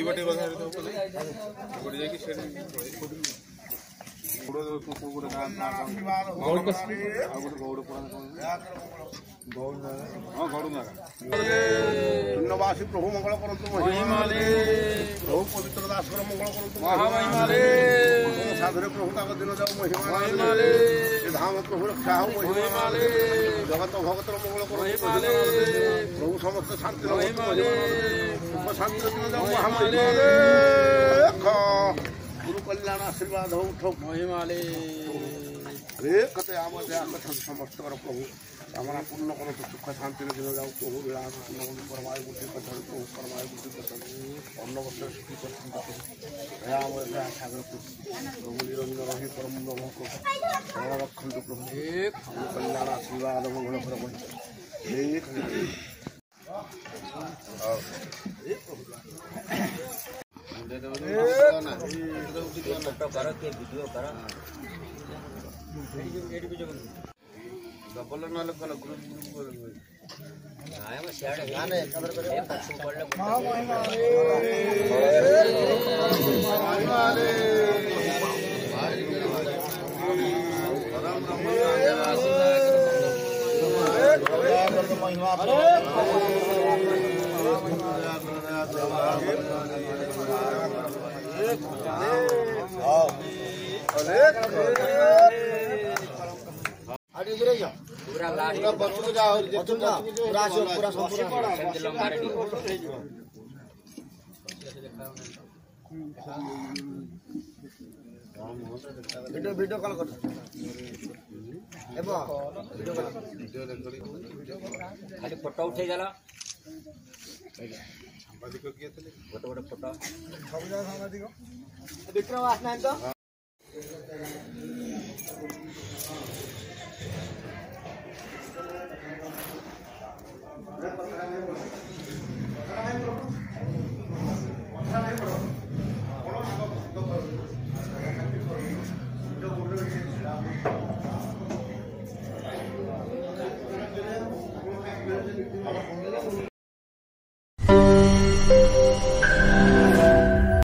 बटे शून्यवासी प्रभु मंगल करतु महिमाले प्रभु पवित्र दासर मंगल करतु महामहिमाले साधुरे प्रभु ताक दिन जाऊ महिमाले धाम प्रभु रक्षा हो महिमाले जगत भगतर मंगल करतु महिमाले प्रभु समस्त शांति सुख शांति दिन जाऊ महामहिमाले गुरु कल्याण आशीर्वाद हो उठ महिमाले रे कते आम दया कथन समस्त कर प्रभु कामना पूर्ण करो तो सुख शांति दिन जाऊ प्रभु विलास पूर्ण परमाय बुद्धि कथन प्रभु परमाय बुद्धि कथन अन्न वस्त्र सुखी कथन दया सागर प्रभु निरंजन रही परम ब्रह्म को शरण रखन्तु प्रभु एक कल्याण आशीर्वाद मंगल प्रभु एक डबल नाले कल ग्रुप पूरा लास्ट बच्चों को जाओ पूरा पूरा संपूर्ण लंबा रेडी वीडियो कॉल कर एबो वीडियो कॉल खाली फोटो उठे जाला सांबादिक किए थे गोटे गोटे फोटो सब जगह सांबादिक विक्रम आसना तो